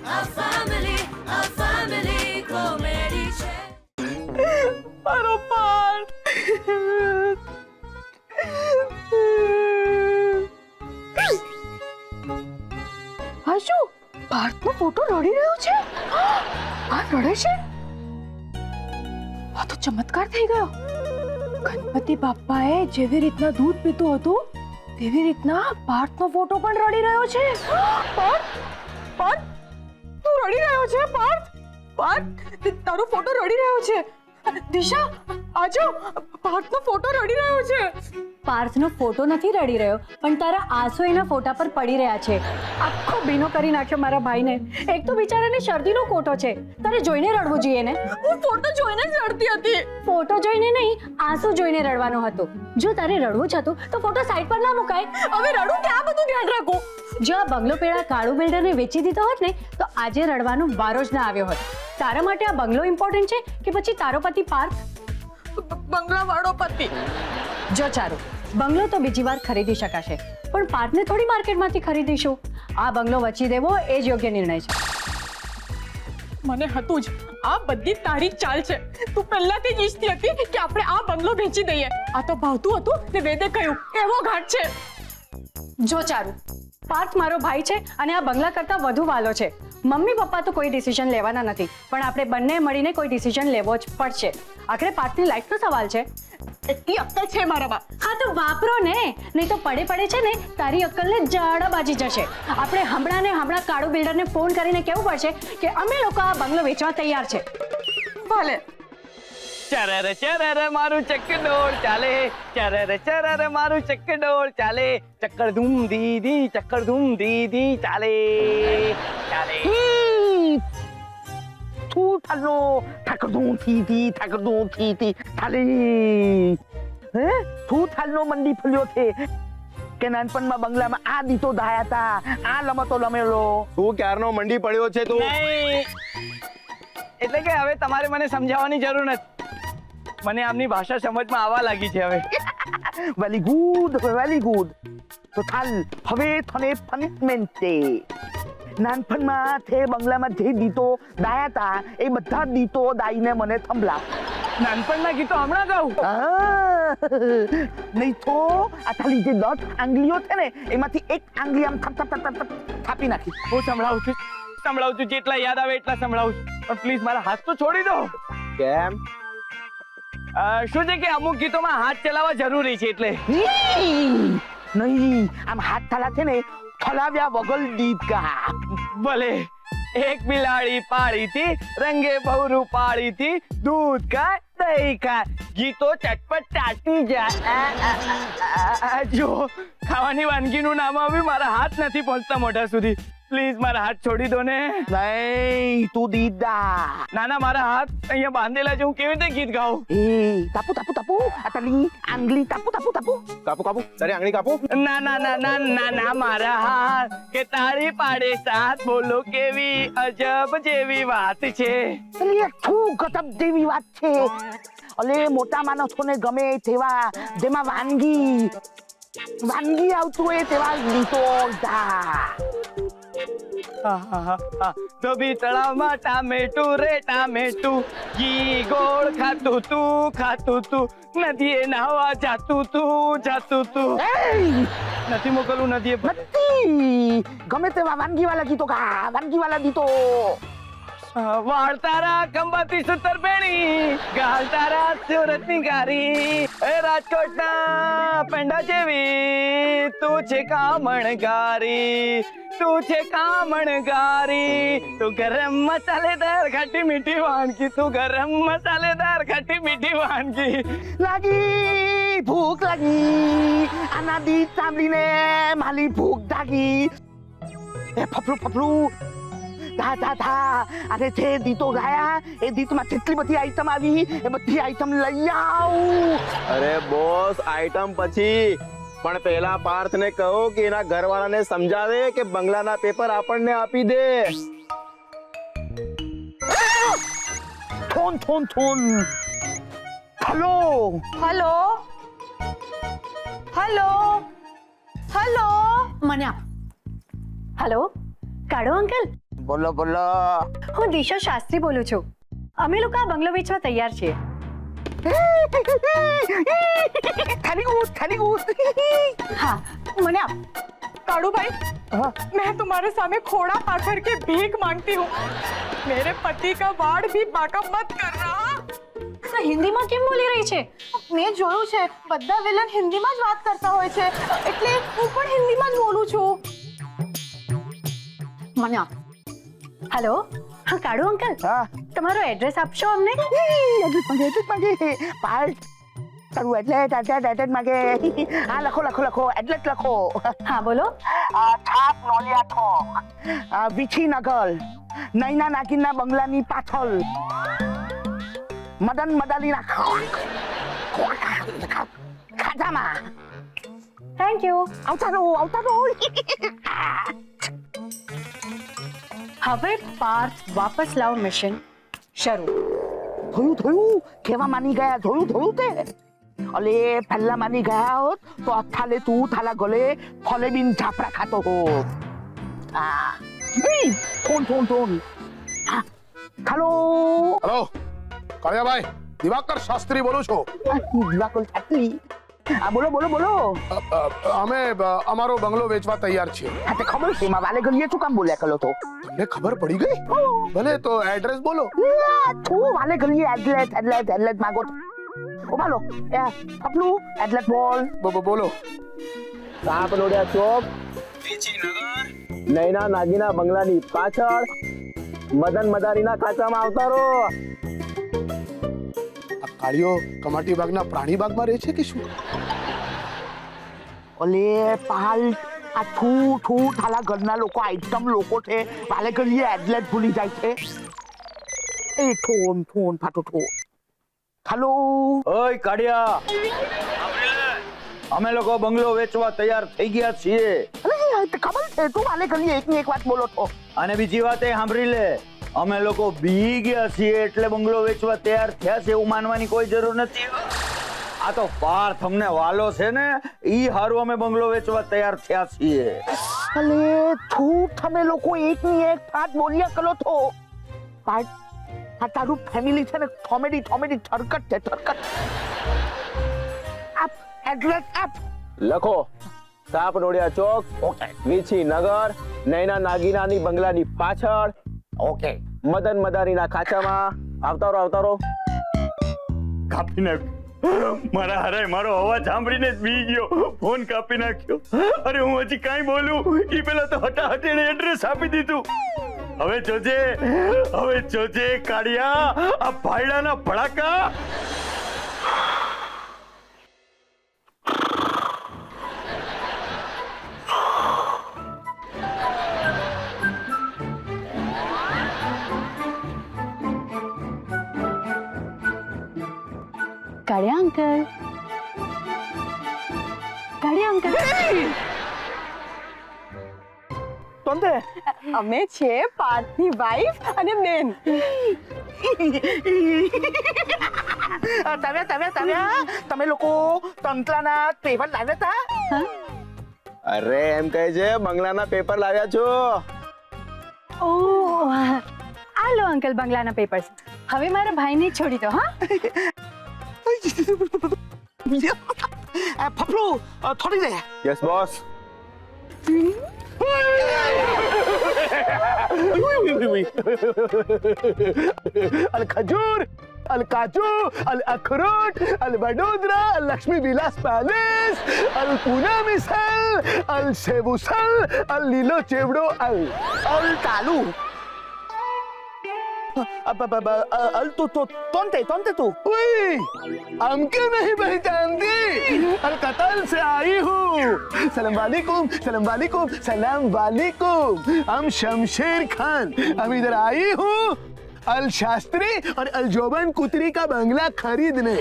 A family comedy છે. મારો પાર્થ. આ શું? પાર્થનો ફોટો રડી રહ્યો છે. આ રડે છે. આ તો ચમત્કાર થઈ ગયો. ગણપતિ બાપ્પાએ જેવી રીતના દૂધ પીતું હતું તેવી રીતના પાર્થનો ફોટો પણ રડી રહ્યો છે. પાર્થ, પાર્થ, તું રડી રહ્યો છે. પાર્થ, પાર્થ, તારો ફોટો રડી રહ્યો છે. દિશા, આજો, પાર્થનો ફોટો રડી રહ્યો છે. પાર્થનો ફોટો નથી રડી રહ્યો, પણ તારા આંસુ એના ફોટા પર પડી રહ્યા છે. આખો ભીનો કરી નાખ્યો મારા ભાઈને. એક તો બિચારાને શરદીનો કોટો છે. તારે જોઈને રડવું જોઈએ ને. હું ફોટો જોઈને જ રડતી હતી. ફોટો જોઈને નહીં, આંસુ જોઈને રડવાનો હતો. જો તારે રડવું જ હતું તો ફોટો સાઈડ પર ના મુકાય. હવે રડું કે આ બધું ધ્યાન રાખો. જો આ બંગલો પેડા કાળુ બિલ્ડરને વેચી દીધો હોત ને તો આજે રડવાનો વારો જ ના આવ્યો હોત. તારા માટે આ બંગલો ઇમ્પોર્ટન્ટ છે કે પછી તારો પતિ પાર્થ? બંગલા વાળો પતિ. જો ચારુ, બંગલો તો બીજી વાર ખરીદી શકાશે, પણ પાર્થને થોડી માર્કેટમાંથી ખરીદીશું. આ બંગલો વચી દેવો એ જ યોગ્ય નિર્ણય છે. મને હતું જ આ બધી તારી ચાલ છે. તું પહેલાથી જ ઈચ્છતી હતી કે આપણે આ બંગલો વેચી દઈએ. આ તો ભાવતું હતું ને વેદે કહ્યું એવો ઘાટ છે. જો ચારુ, પાર્થ મારો ભાઈ છે અને આ બંગલા કરતા વધુ વાલો છે. મમ્મી પપ્પા તો કોઈ ડિસિઝન લેવાના નથી, પણ આપણે બંને મળીને કોઈ ડિસિઝન લેવો જ પડશે. આખરે પાર્થની લાઈફનો સવાલ છે. એટલી અક્કલ છે મારામાં. હા તો વાપરો ને, નહીં તો પડે પડે છે ને તારી અક્કલને જાડા બાજી જશે. આપણે હમણાં કાળુ બિલ્ડરને ફોન કરીને કહેવું પડશે કે અમે લોકો આ બંગલો વેચવા તૈયાર છે. ભલે. ચરર મારું ચકડોળ ચાલે, ચરર મારું ચકડોળ ચાલે, ચક્કર ધૂમ દીદી, ચક્કર ધૂમ દીદી ચાલે ચાલે. તું ચાલો ઠકડું થીતી ચાલે. હે તું ચાલનો મંડી ફૂલ્યો છે કે નાનપણમાં બંગલામાં આ દીતો ધાયા હતા, આ લમતો લમેલો. તું ક્યારનો મંડી પડ્યો છે તું? નહીં, એટલે કે હવે તમારે મને સમજાવવાની જરૂર નથી. મને આમની ભાષા સમજમાં આવવા લાગી છે હવે. Very good, very good. તો ચાલ હવે તને પનિશમેન્ટ છે. નાનપણમાં તે બંગલામાં જે દીતો દાયા હતા એ બધા દીતો દાઈને મને થંભલા. નાનપણના ગીતો હમણાં ગાઉં? નહીં તો આ તારી જે 10 આંગળીઓ છે ને એમાંથી એક આંગળી આમ થાપી નાખી. હું સંભળાવું છું જેટલા યાદ આવે એટલા સંભળાવું છું, પણ પ્લીઝ મારા હાથ તો છોડી દો. કેમ? શું છે કે અમુક ગીતોમાં હાથ ચલાવવા જરૂરી છે એટલે. નહીં, આમ હાથ થાલા છે ને થલાવ્યા વગર ગીત ગા. ભલે. એક બિલાડી પાળી થી, રંગે બહુ પાળી થી, દૂધ ખાય દહીં ખાય, ગીતો ચટપટ ચાટી જાય. જો ખાવાની વાનગીનું નામ આવ્યું, મારા હાથ નથી પહોંચતા મોઢા સુધી. પ્લીઝ મારા હાથ છોડી દો ને. નહીં, તું દીદા. ના, મારા હાથ અહીંયા બાંધેલા છે, હું કેવી રીતે ગીત ગાઉં? તાપુ આ તારી આંગળી તાપુ. તારી આંગળી કાપુ? ના, મારા હાથ કે તારી પાડે સાથ, બોલો કેવી અજબ જેવી વાત છે. અલે ઠૂ ગજબ જેવી વાત છે. અલે મોટા માણસોને ગમે તેવા જેમાં વાનગી આવતું હોય તેવા ગીતો ગા. ધોબી તળાવમાં ટામેટું રે ટામેટું, ઘી ગોળ ખાતું તું, નદીએ નાહવા જાતું તું. નથી મોકલવું નદીએ. નથી, ગમે તેવા વાનગી વાળા ગીતો ગા. વાનગી વાળા ગીતો. વાળ તારા ખંભાતી સૂતર પેણી, ગાલ તારા સુરતની ગારી, એ રાજકોટના પેંડા જેવી તું છે કામણગારી, તું ગરમ મસાલેદાર ખાટી મીઠી વાનગી, લાગી ભૂખ લાગી, આના ગીત સાંભળીને મારી ભૂખ જાગી. એ ફફલું થા. અને જે દીતો ગાયા એ દીતમાં જેટલી બધી આઈટમ આવી એ બધી આઈટમ લઈ આવ. અરે બોસ, આઈટમ પછી, પણ પહેલા પાર્થને કહો કે એના ઘરવાળાને સમજાવે કે બંગલાના પેપર આપણને આપી દે. થોન. હેલો, મને આપ. હેલો, કાળો અંકલ. બોલો બોલો. હું દિશા શાસ્ત્રી બોલું છું. અમે લોકો આ બંગલો વેચવા તૈયાર છીએ. Very good. हाँ मने आप काड़ू भाई मैं तुम्हारे सामने खोड़ा पाकर के भीख मांगती हूँ मेरे पति का वाड़ भी बाका मत करना તો હિન્દીમાં કેમ બોલી રહી છે? મેં જોયું છે બધા વિલન હિન્દીમાં જ વાત કરતા હોય છે એટલે હું પણ હિન્દીમાં જ બોલું છું. મને આપ. હેલો, હા કાળુ અંકલ, હા. તમારો એડ્રેસ આપશો અમને? એટલેટ માંગે પાર્ટ તારું એટલેટ માંગે. હા લખો એટલેટ લખો. હા બોલો. છાપ નોલિયા ઠોક વિછીનગર નૈના નાગીનના બંગલાની પાછળ મદન મદાલીના ખાતામાં. Thank you. આવતા રહો. હવે પાર્થ વાપસ લાવ મિશન શરૂ. થયું કેવા માની ગયા થોડું તે અલે પહેલા માની ગયા હોત તો અથાલે તું થાલા ગલે ફલે બિન ઝાપડા ખાતો હો. Phone. Hello hello કાળિયાભાઈ, Diwakar Shastri બોલું છું. દિવાકર શાસ્ત્રી. બોલો. અમે અમારો બંગલો વેચવા તૈયાર છીએ. હા તે ખબર છે વાલે ગલીએ શું કામ બોલ્યા કરો તો તમને ખબર પડી ગઈ? ભલે તો એડ્રેસ બોલો. તું વાલે ગલીએ એડલેટ માંગો બોલો પપલું એડલેટ બોલો. સાપ નોડિયા ચોક નૈના નાગીના બંગલાની પાછળ મદન મદારીના ખાચામાં આવતા રહો. આ કાળિયો કમાટી બાગના પ્રાણી બાગમાં રહે છે કે શું? ઓલે પાલ આ ઠૂ થાલા ઘરના લોકો આઈટમ લોકો છે વાલે ગલીએ એડલેટ ભૂલી જાય છે. એ ઠોન ફાટો ઠો. હેલો ઓય કાડિયા, અમે લોકો બંગલો વેચવા તૈયાર થઈ ગયા છીએ. અરે ખબર છે તું વાલે ગલીએ એકની એક વાત બોલો છો. અને બીજી વાત એ સાંભળી લે, અમે લોકો બી ગયા છીએ એટલે બંગલો વેચવા તૈયાર થયા છે એવું માનવાની કોઈ જરૂર નથી. આ તો પાર્થ અમને વાલો છે ને, ઈ હારું અમે બંગલો વેચવા તૈયાર થયા છીએ. અલે તું તમે લોકો એકની એક વાત બોલ્યા કરો છો. આ તારું ફેમિલી છે ને કોમેડી ઠરકટ છે ઠરકટ. આપ એડ્રેસ આપ લખો સાપ નોડિયા ચોક વિછીનગર નૈના નાગીનાની બંગલાની પાછળ ઓકે મદન મદારીના ખાચામાં આવતા રહો. કાપી નાખ્યો મારા હરાય, મારો અવાજ સાંભળીને જ બી ગયો, ફોન કાપી નાખ્યો. અરે હું હજી કાંઈ બોલું ઈ પેલા તો હટાહટ એને એડ્રેસ આપી દીધું. હવે જોજે કાળિયા આ ભાઈડાના ભડાકા. કાળિયા અંકલ. તોંદે અમે છે પાર્થની વાઈફ અને બેન. તમે લોકો તંત્રના પેપર લાવ્યા હતા? અરે એમ કહે છે બંગલાના પેપર લાવ્યા છો. ઓહ, આ લો અંકલ બંગલાના પેપર્સ. હવે મારા ભાઈને છોડી દો. હા ફફલું થોડી દે. Yes boss. અલ ખજૂર, અલ કાજુ, અલ અખરોટ, અલ વડોદરા, અલ લક્ષ્મી વિલાસ પેલેસ, અલ પૂના મિસલ, અલ સેવુસલ, અલ લીલો ચેવડો, અલ કાલુ અલ तोंते तू हम क्यों नहीं पहचानती? अलकतल से आई हूँ. सलाम वालेकुम, सलाम वालेकुम, सलाम वालेकुम. हम शमशेर खान, हम इधर आई हूँ अल शास्त्री और अल जोबन कुतरी का बंगला खरीदने.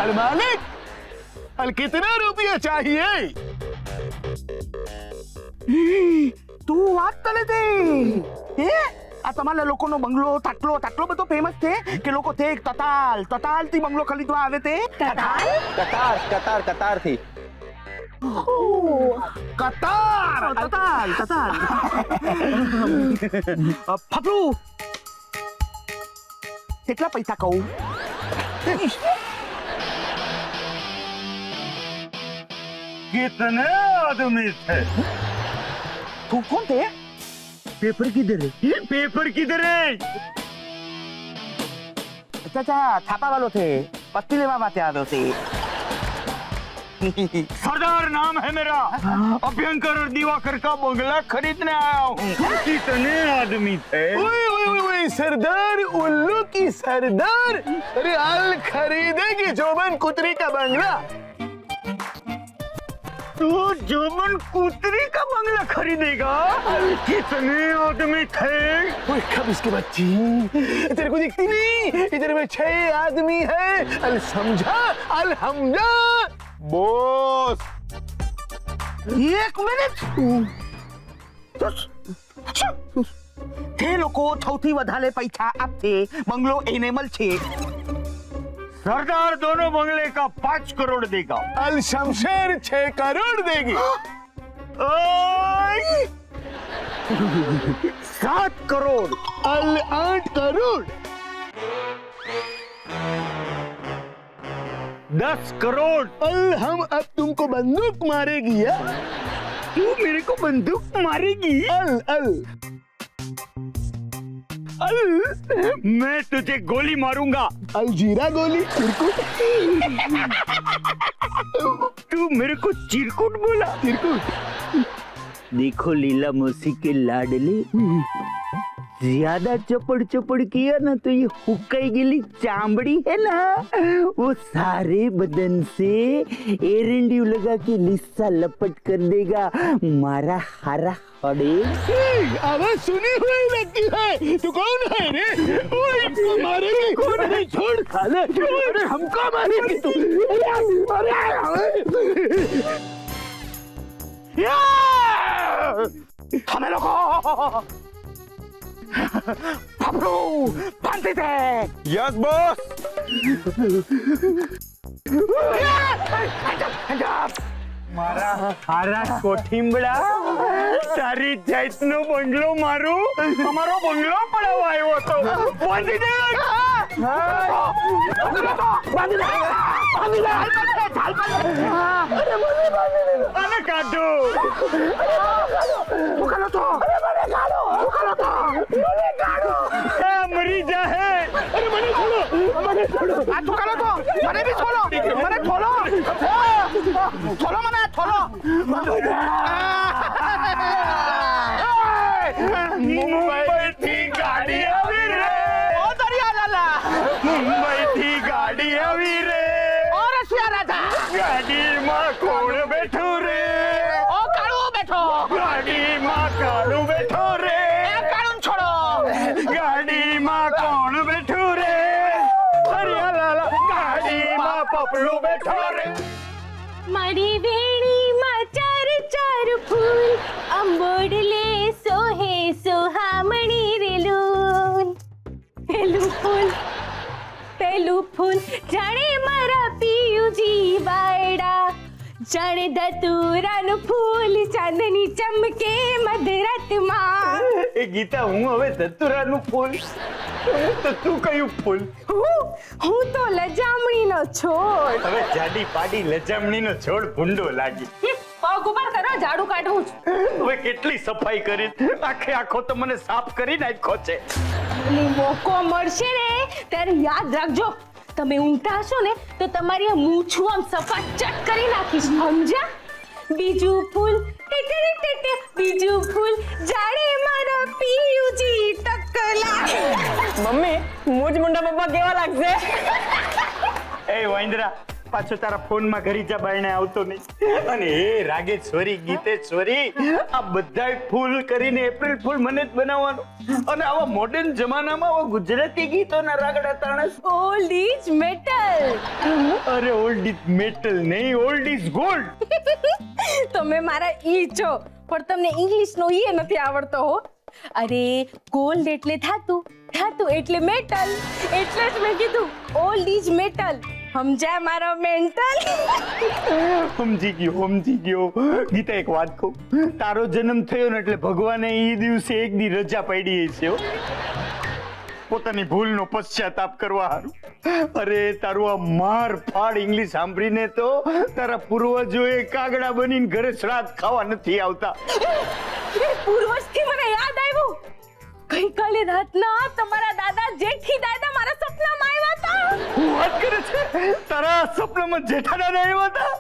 अल मालिक, अल कितना रुपया चाहिए? તું વાત કરે તે આ તમારા લોકોનો બંગલો તાટલો બધો ફેમસ છે કે લોકો તે તતાલ થી બંગલો ખરીદવા આવે તે કતાર થી કતાર કતાર કતાર ફફડુ કેટલા પૈસા કહું कितने आदमी थे તું કોણ તે पेपर किधर है पेपर किधर है ચાચા છાપા વાળો છે પત્તી લેવા માટે આવ્યો છે सरदार नाम है मेरा अभ्यंकर और दिवाकर का बंगला खरीदने आया हूँ कितने आदमी थे ओए सरदार उल्लू की सरदार अरे हाल खरीदेगी जोबन कुतरी का बंगला तू जोबन कुतरी का बंगला खरीदेगा कितने आदमी थे ओए कब इसके बच्ची तेरे को दिखती नहीं इधर में 6 आदमी है अल समझा अल हमजा બોસ એક મિનિટ તે લોકો સૌથી વધારે પૈસા આપશે બંગલો એને મળશે सरदार दोनों बंगले का 5 करोड़ देगा अल शमशेर 6 करोड़ देगी 7 करोड़ अल 8 करोड़ 10 करोड़ अल हम अब तुमको बंदूक मारेगी या? तू मेरे को बंदूक मारेगी अल अल अल मैं तुझे गोली मारूंगा अलजीरा गोली चिरकुट तू मेरे को चिरकुट बोला चिरकुट देखो लीला मौसी के लाडले ज्यादा चपड़ चपड़ किया ना तो ये हुक्काई गिली चामड़ी है ना वो सारे बदन से एरंडी लगा के लिस्सा लपट कर देगा मारा हारा हड़े आवाज सुनी हुई लगती है तू कौन है रे ओए इसको मारेगी कौन है छोड़ साले अरे हमको मारेगी तू તમે લોકો ફફડુ બાંધી દે યસ બોસ મારા હારા કોઠીંબડા તારી જાતનો બંગલો મારું અમારો બંગલો પડાવવા આવ્યો હતો બાંધી દે અને કાઢો મરી જાહે અરે મને છોડો આ તું કાલો તો મને બી છોડો મને છોડો છોડો મને છોડો મુંબઈ થી ગાડી આવી રે ઓ દરિયા લાલા મુંબઈ થી ગાડી આવી રે ઓ રશિયા રાજા ગાડીમાં કોણ બેઠું રે ઓ કાળુ બેઠો ગાડીમાં કાળું બેઠો રે એ કાળું છોડો ગાડીમાં કોણ બેઠું રે હરિયા લાલા ગાડીમાં પપલું બેઠો રે મારી વેણીમાં ચાર ચાર ફૂલ અંબોડલે સોહે સોહામણી રેલું પેલું ફૂલ જાણે મારા પિયુજી વાયડા જાણે ધતુરાનું ફૂલ ચાંદની ચમકે મધરાતમાં એ ગીતા હું હવે ધતુરાનું ફૂલ તો તું કયું ફૂલ હું તો લજામણીનો છોડ હવે જાડી પાડી લજામણીનો છોડ ભૂંડો લાગી પગ ઉપર કરો ઝાડુ કાઢું છું હવે કેટલી સફાઈ કરી આખે આખો તો મને સાફ કરી નાખ્યો છે મોકો મળશે ને ત્યારે યાદ રાખજો તમે ઊંઘતા હશો ને તો તમારી આ મૂછું આમ સપાટ કરી નાખીશ સમજ્યા બીજું ફૂલ બીજું ફૂલ જાણે મારા પિયુજી ટકલા મમ્મી મુજ મુંડા પપ્પા કેવા લાગશે એ વાંદરા પાછો તારા ફોનમાં ઘરી જા બાયણે આવતો નહીં અને એ રાગેશ્વરી ગીતેશ્વરી આ બધાય ફૂલ કરીને એપ્રિલ ફૂલ મને જ બનાવવાનું અને આવા મોડર્ન જમાનામાં આવા ગુજરાતી ગીતોના રાગડા તાણસ ઓલ્ડ ઇઝ મેટલ અરે ઓલ્ડ ઇઝ મેટલ નહીં ઓલ્ડ ઇઝ ગોલ્ડ તમે મારા ઈ છો પણ તમને ઇંગ્લિશ નો ઈ નથી આવડતો હો અરે ગોલ્ડ એટલે થાતું એટલે મેટલ એટલે જ મેં કીધું ઓલ્ડ ઇઝ મેટલ સમજ્યા મારો મેન્ટલ? સમજી ગયો ગીતા, એક વાત કહું, તારો જન્મ થયો ને એટલે ભગવાને એ દિવસે એક દી રજા પાડી છે હો, પોતાની ભૂલનો પશ્ચાતાપ કરવા હારું. અરે તારું આ માર ફાડ ઇંગ્લિશ સાંભળીને તો તારા પૂર્વજોએ કાગડા બનીને ઘરે શ્રાદ્ધ ખાવા નથી આવતા. પૂર્વજથી મને યાદ આવ્યું, ગઈકાલે રાતના તમારા દાદા જેઠી દાદા મારા સપનામાં આવ્યા હતા. હું વાત કરે છે, તારા સપનામાં જેઠા દાદા આવ્યા હતા?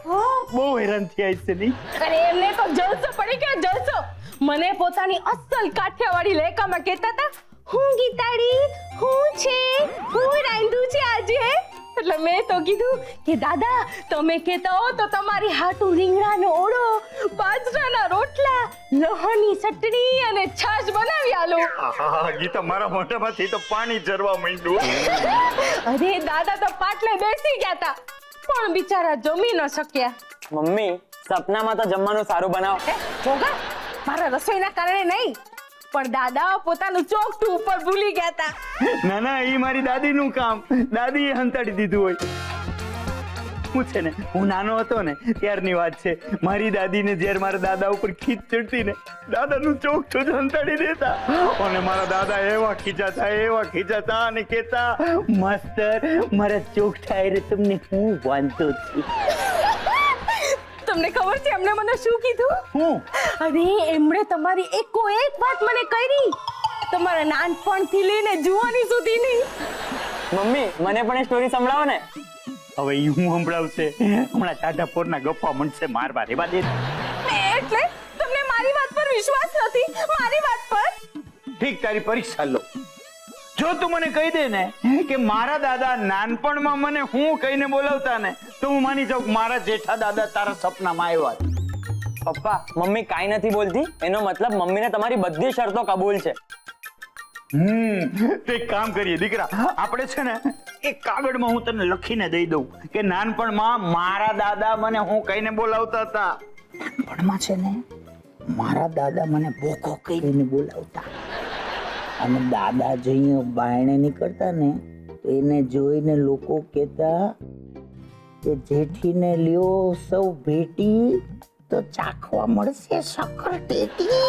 બહુ હેરાન થયા છે નહીં? અરે એમને તો જલસો પડી ગયો, જલસો. મને પોતાની અસલ કાઠિયાવાડી લહેકામાં કહેતા હતા, હું ગીતાડી, હું છે, હું રાંધું છે આજે. એટલે મેં તો કીધું કે દાદા તમે કહેતા હો તો તમારી હાટુ રીંગણાનો ઓળો, બાજરાના રોટલા, લહણની ચટણી અને છાશ બનાવી આલો. ગીતા, મારા મોઢામાંથી તો પાણી ઝરવા માંડ્યું. અરે દાદા તો પાટલે બેસી ગયા હતા પણ બિચારા જમી ન શક્યા. મમ્મી, સપનામાં તો જમવાનું સારું બનાવો. જોગા, મારા રસોઈના કારણે નહીં, પણ દાદા પોતાનું ચોકઠું ઉપર ભૂલી ગયા હતા. ના, એ મારી દાદીનું કામ, દાદીએ હંતાડી દીધું હોય. હું છે ને, હું નાનો હતો ને ત્યારની વાત છે. મારી દાદીને જ્યારે મારા દાદા ઉપર ખીચ ચડતી ને, દાદાનું ચોકઠું જ હંતાડી દેતા અને મારા દાદા એવા ખીચાતા અને કહેતા, માસ્તર મારા ચોકઠા એ તમને હું વાંધો છું. તમને ખબર છે એમણે મને શું કીધું? હું? અરે એમણે તમારી એકો એક વાત મને કરી, તમારા નાનપણથી લઈને જુવાની સુધીની. મમ્મી, મને પણ એ સ્ટોરી સંભળાવો ને. હવે ઈ હું સંભળાવશે? હમણાં ટાઢા પોરના ગપ્પા મળશે, મારવા રેવા દે. એટલે તમને મારી વાત પર વિશ્વાસ નથી? મારી વાત પર? ઠીક, તારી પરીક્ષા લો. જો તું મને કહી દે ને કે મારા દાદા નાનપણમાં મને હું કહીને બોલાવતા ને, તો હું માની જાઉં કે મારા જેઠા દાદા તારા સપનામાં આવ્યા. પપ્પા, મમ્મી કાંઈ નથી બોલતી, એનો મતલબ મમ્મીને તમારી બધી શરતો કબૂલ છે. તો એક કામ કરીએ દીકરા, આપણે છે ને એક કાગળમાં હું તને લખીને દઈ દઉં કે નાનપણમાં મારા દાદા મને હું કહીને બોલાવતા હતા. નાનપણમાં છે ને મારા દાદા મને બોકો કહીને બોલાવતા અને દાદા જઈને બાયણે નીકળતા ને તો એને જોઈને લોકો કહેતા કે જેઠીને લ્યો સૌ ભેટી તો ચાખવા મળશે સકરટેટી.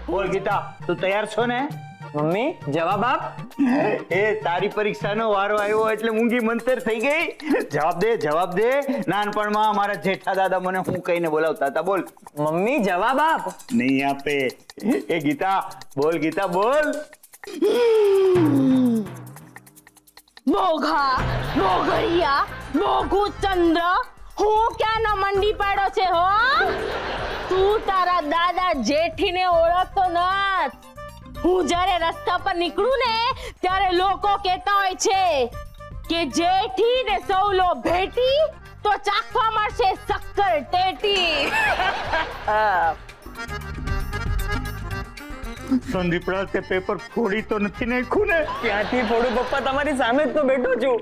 બોલ ગીતા, તું તૈયાર છો ને? મમ્મી, જવાબ આપ. એ તારી પરીક્ષાનો વારો આવ્યો એટલે મૂંગી મંતર થઈ ગઈ. જવાબ દે. નાનપણમાં મારા જેઠા દાદા મને હું કહીને બોલાવતા હતા, બોલ. મમ્મી, જવાબ આપ. નહીં આપે. એ ગીતા બોલ. બોઘા, બોઘડિયા, બોઘુ ચંદ્ર, હું ક્યાં ન મંડી પાડ્યો છે હો? તું તારા દાદા જેઠીને ઓળખતો નથ. હું જ્યારે રસ્તા પર નીકળું ને ત્યારે લોકો કહેતા હોય છે કે જેઠી ને સૌલો ભેટી તો ચાખવા મળશે શક્કર ટેટી. સંદીપડા, તે પેપર ફોડી તો નથી નાખ્યું ને? ક્યાંથી ફોડું પપ્પા, તમારી સામે જ તો બેઠો છું.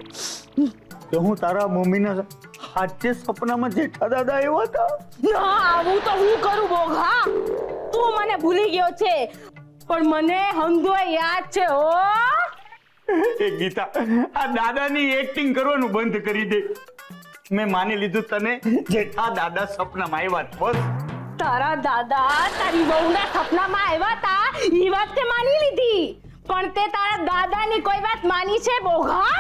તો હું તારા મમ્મીના સાચે સપનામાં જેઠા દાદા આવ્યા હતા? ના, આવું તો હું કરું બોઘા? તું મને ભૂલી ગયો છે પણ મને હંધો યાદ છે હો. એ ગીતા, આ દાદાની એક્ટિંગ કરવાનું બંધ કરી દે. મેં માની લીધું તને જેઠા દાદા સપનામાં આવ્યા. બસ. તારા દાદા તારી વહુના સપનામાં આવ્યા હતા ઈ વાત તે માની લીધી, પણ તે તારા દાદાની કોઈ વાત માની છે બોઘા?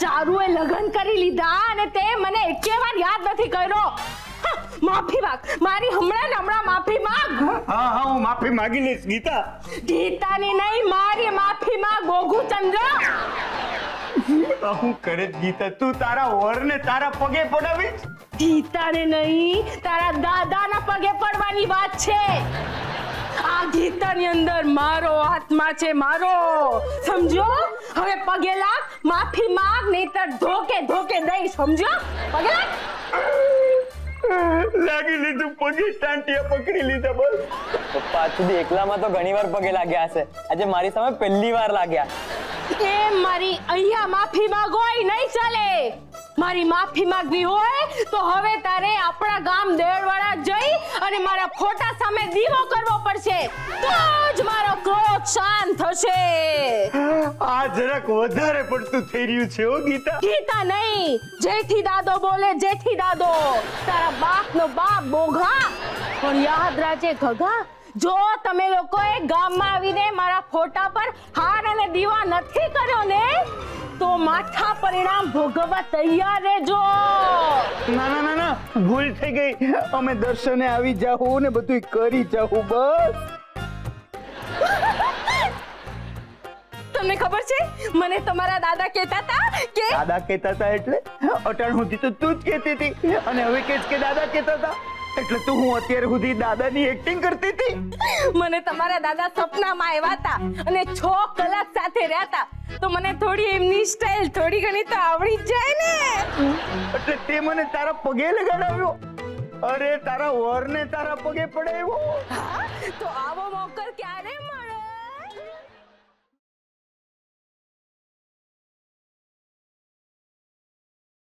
ચારુએ લગ્ન કરી લીધા અને તે મને એકે વાર યાદ નથી કર્યો. માફી માંગ, મારી હમણાં માફી માંગ. હા, હું માફી માંગી લઈશ ગીતા. ગીતાની નહીં, મારી માફી માંગ બોઘુ ચંદ્ર. હું કરે ગીતા, તું તારા વરને તારા પગે પડાવીશ? ગીતાને નહીં, તારા દાદાના પગે પડવાની વાત છે. આ ગીતાની અંદર મારો આત્મા છે, મારો. સમજો? હવે પગે લાગ, માફી માંગ, નહીતર ધોકે દઈ. સમજો? પગે લાગ. લાગી લીધું પગે, ટાંટિયા પકડી લીધા. બસ. પપ્પા, આજ સુધી એકલામાં તો ઘણી વાર પગે લાગ્યા હશે, આજે મારી સામે પહેલી વાર લાગ્યા. એ મારી અહીંયા માફી માંગો નહીં ચાલે. મારી માફી માંગવી હોય તો હવે તારે આપણા ગામ દેડવાડા જઈ અને મારા ફોટા સામે દીવો કરવો પડશે, તો જ મારો ક્રોધ શાંત થશે. આ જરાક વધારે પડતું થઈ રહ્યું છે હો ગીતા. ગીતા નહીં, જેઠી દાદો બોલે જેઠી દાદો. તારા બાપનો બાપ બોઘા. પણ યાદ રાખજે ઘઘા, જો તમે લોકોએ ગામમાં આવીને મારા ફોટા પર હાર અને દીવા નથી કર્યો ને તો માઠા પરિણામ ભોગવવા તૈયાર રહેજો. ના ના ના, ભૂલ થઈ ગઈ. અમે દર્શને આવી જાહું ને બધું કરી જાહું બસ. તમને ખબર છે મને તમારા દાદા કહેતા હતા કે દાદા કહેતા હતા એટલે અટાણ સુધી તો તું જ કહેતી હતી અને હવે કે દાદા કહેતા હતા એટલે તું હું અત્યારે સુધી દાદાની એક્ટિંગ કરતી હતી. મને તમારા દાદા સપનામાં આવ્યા હતા અને 6 કલાક સાથે રહ્યા હતા, તો મને થોડી એમની સ્ટાઇલ થોડી ઘણી તો આવડી જ જાય ને. એટલે તે મને તારા પગે લગાડાવ્યો. અરે તારા વરને તારા પગે પડાવ્યો. તો આવો મોકો ક્યારે મળે?